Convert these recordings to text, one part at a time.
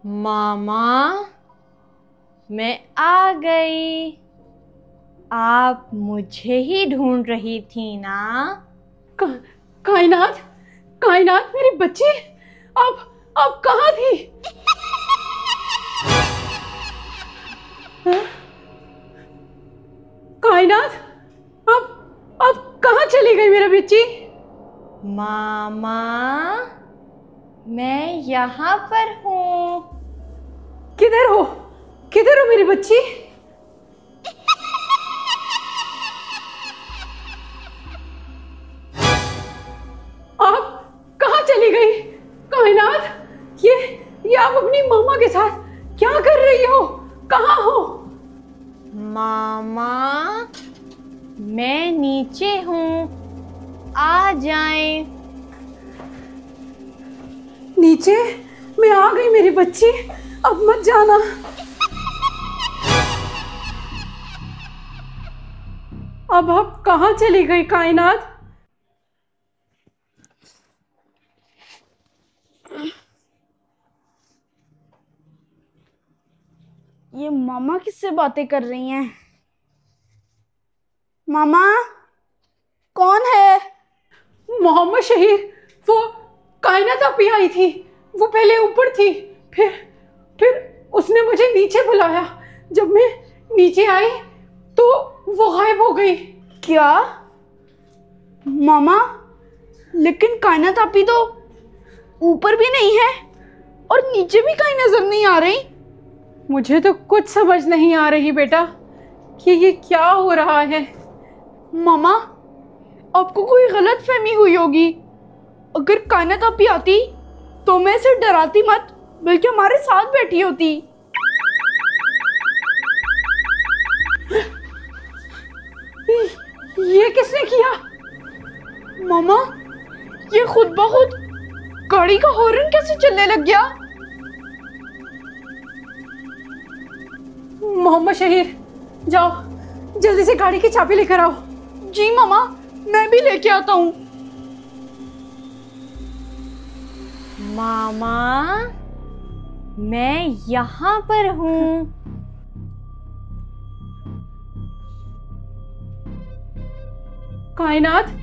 मामा, मैं आ गई। आप मुझे ही ढूंढ रही थी ना? कायनात, कायनात मेरी बच्ची, आप कहाँ थी? हाँ? कायनात, आप कहाँ चली गई मेरा बच्ची? मामा, मैं यहाँ पर हूँ। किधर हो? किधर हो मेरी बच्ची? आप कहाँ चली गई? कायनात, ये आप अपनी मामा के साथ क्या कर रही हो? कहाँ हो? मामा, मैं नीचे हूँ, आ जाएं। नीचे? मैं आ गई मेरी बच्ची, अब मत जाना। अब आप कहाँ चली गई कायनात? ये मामा किससे बातें कर रही हैं? मामा, कौन है? मोहम्मद शहीर, वो कायनात आप ही आई थी। वो पहले ऊपर थी, फिर उसने मुझे नीचे बुलाया। जब मैं नीचे आई तो वो गायब हो गई। क्या? मामा, लेकिन कायनात आपी तो ऊपर भी नहीं है और नीचे भी कहीं नजर नहीं आ रही। मुझे तो कुछ समझ नहीं आ रही बेटा कि ये क्या हो रहा है। मामा, आपको कोई गलत फहमी हुई होगी। अगर कायनात आपी आती तो मैं इसे डराती मत, बल्कि हमारे साथ बैठी होती। ये किसने किया? मामा, ये खुद ब खुद गाड़ी का हॉर्न कैसे चलने लग गया? मोहम्मद शहीर, जाओ जल्दी से गाड़ी की चाबी लेकर आओ। जी मामा, मैं भी लेके आता हूँ। मामा, मैं यहाँ पर हूँ। कायनात,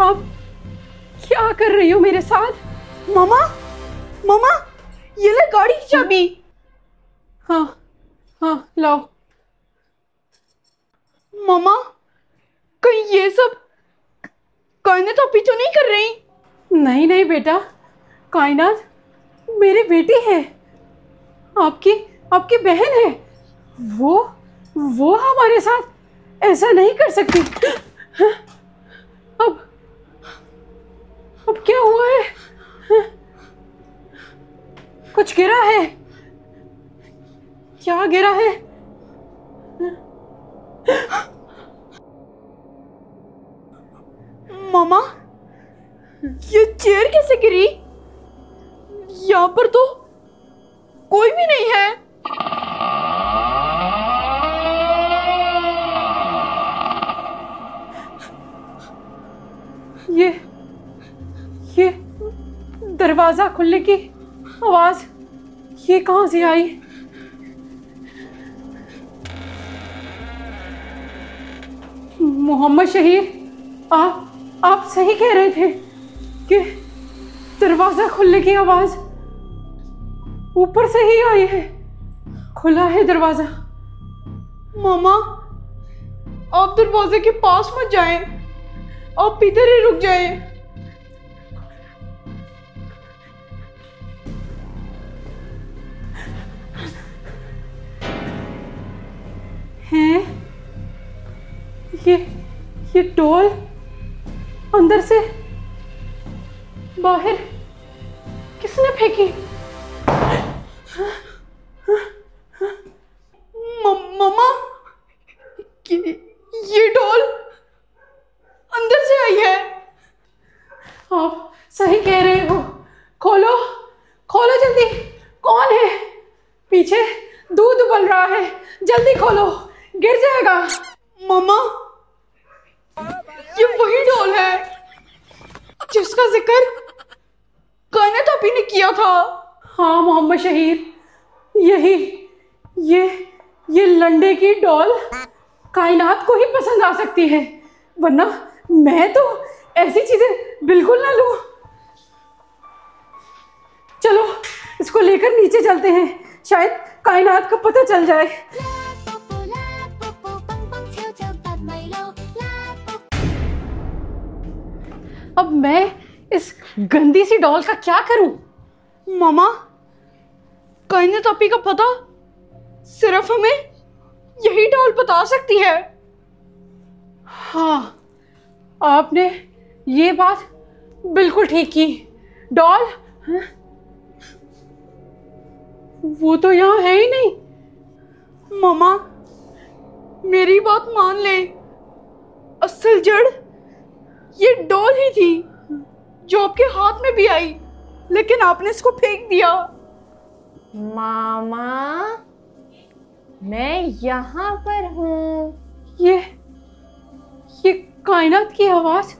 आप क्या कर रही हो मेरे साथ? मामा, मामा, ये ले गाड़ी की चाबी। हाँ हाँ, लाओ। मामा, कहीं ये सब कायनात आपी तो नहीं कर रही? नहीं नहीं बेटा, कायनात मेरी बेटी है, आपकी आपकी बहन है। वो हमारे साथ ऐसा नहीं कर सकती। अब अब क्या हुआ है? कुछ गिरा है? क्या गिरा है? मामा, ये चेयर कैसे गिरी? यहाँ पर तो कोई भी नहीं है। ये दरवाजा खुलने की आवाज ये कहां से आई? मोहम्मद शहीर, आप सही कह रहे थे कि दरवाजा खुलने की आवाज ऊपर से ही आई है। खुला है दरवाजा। मामा, आप दरवाजे के पास मत जाएं, आप इधर ही रुक जाएं। हैं? ये डॉल अंदर से बाहर किसने फेंकी? मामा, ये डॉल अंदर से आई है। आप सही कह रहे हो। खोलो पीछे दूध उबल रहा है, जल्दी खोलो, गिर जाएगा। मामा, ये वही डॉल है जिसका जिक्र कायनात आपी ने किया था। हाँ मोहम्मद शहीर, यही ये लंडे की डॉल कायनात को ही पसंद आ सकती है, वरना मैं तो ऐसी चीजें बिल्कुल ना लूं। चलो इसको लेकर नीचे चलते हैं, शायद कायनात का पता चल जाए। अब मैं इस गंदी सी डॉल का क्या करूं? मामा, कायनात आपी का पता सिर्फ हमें यही डॉल बता सकती है। हाँ, आपने ये बात बिल्कुल ठीक की। डॉल वो तो यहाँ है ही नहीं। मामा, मेरी बात मान ले, असल जड़ ये डॉल ही थी जो आपके हाथ में भी आई, लेकिन आपने इसको फेंक दिया। मामा, मैं यहाँ पर हूँ। ये कायनात की आवाज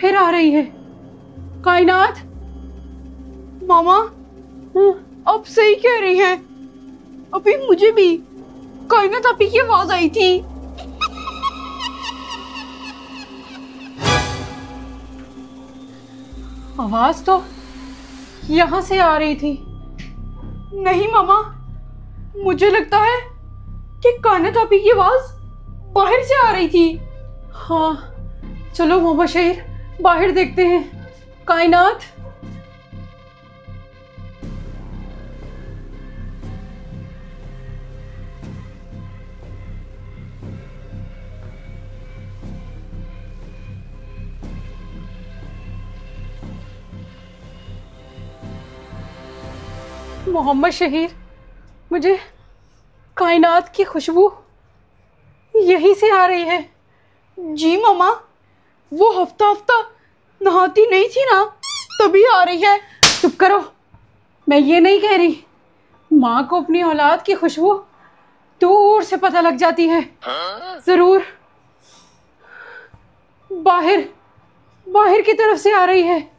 फिर आ रही है। कायनात। मामा, आप सही कह रही हैं, अभी मुझे भी कायनात आपी की आवाज आई थी। आवाज तो यहाँ से आ रही थी। नहीं मामा, मुझे लगता है कि कायनात आपी की आवाज बाहर से आ रही थी। हाँ चलो मोहम्मद शहीर, बाहर देखते हैं। कायनात। मोहम्मद शहीर, मुझे कायनात की खुशबू यहीं से आ रही है। जी मामा, वो हफ्ता नहाती नहीं थी ना, तभी आ रही है। चुप करो, मैं ये नहीं कह रही। माँ को अपनी औलाद की खुशबू दूर से पता लग जाती है। जरूर बाहर की तरफ से आ रही है।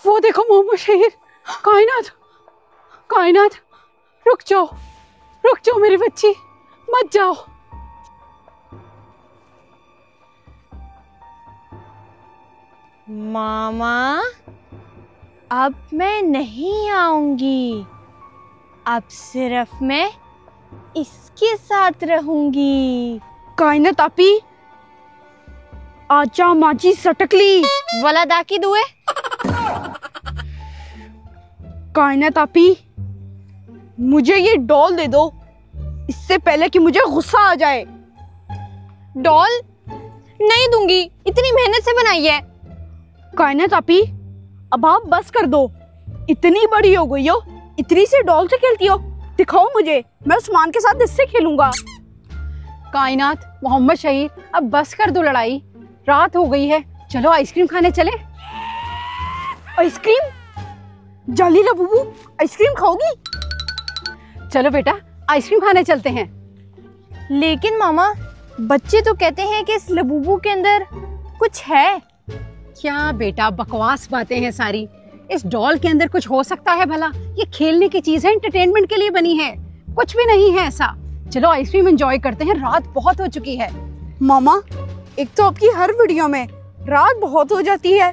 वो देखो मोहम्मद शहीर, कायनात, रुक जाओ मेरी बच्ची, मत जाओ। मामा, अब मैं नहीं आऊंगी, अब सिर्फ मैं इसके साथ रहूंगी। कायनात आपी, आजा माजी सटकली वाला दाकी दुए। कायनात आपी, मुझे ये डॉल दे दो, इससे पहले कि मुझे गुस्सा आ जाए। डॉल नहीं दूंगी, इतनी मेहनत से बनाई है। कायनात आपी, अब आप बस कर दो, इतनी बड़ी हो गई हो, इतनी से डॉल से खेलती हो। दिखाओ मुझे, मैं उस्मान के साथ इससे खेलूंगा। कायनात, मोहम्मद शहीर, अब बस कर दो लड़ाई, रात हो गई है। चलो आइसक्रीम खाने चले। आइसक्रीम? जाली लबूबू, आइसक्रीम खाओगी? चलो बेटा, आइसक्रीम खाने चलते हैं। लेकिन मामा, बच्चे तो कहते हैं कि इस लबूबू के अंदर कुछ है। क्या बेटा, बकवास बातें हैं सारी। इस डॉल के अंदर कुछ हो सकता है भला? ये खेलने की चीज है, एंटरटेनमेंट के लिए बनी है, कुछ भी नहीं है ऐसा। चलो आइसक्रीम एंजॉय करते हैं, रात बहुत हो चुकी है। मामा, एक तो आपकी हर वीडियो में रात बहुत हो जाती है।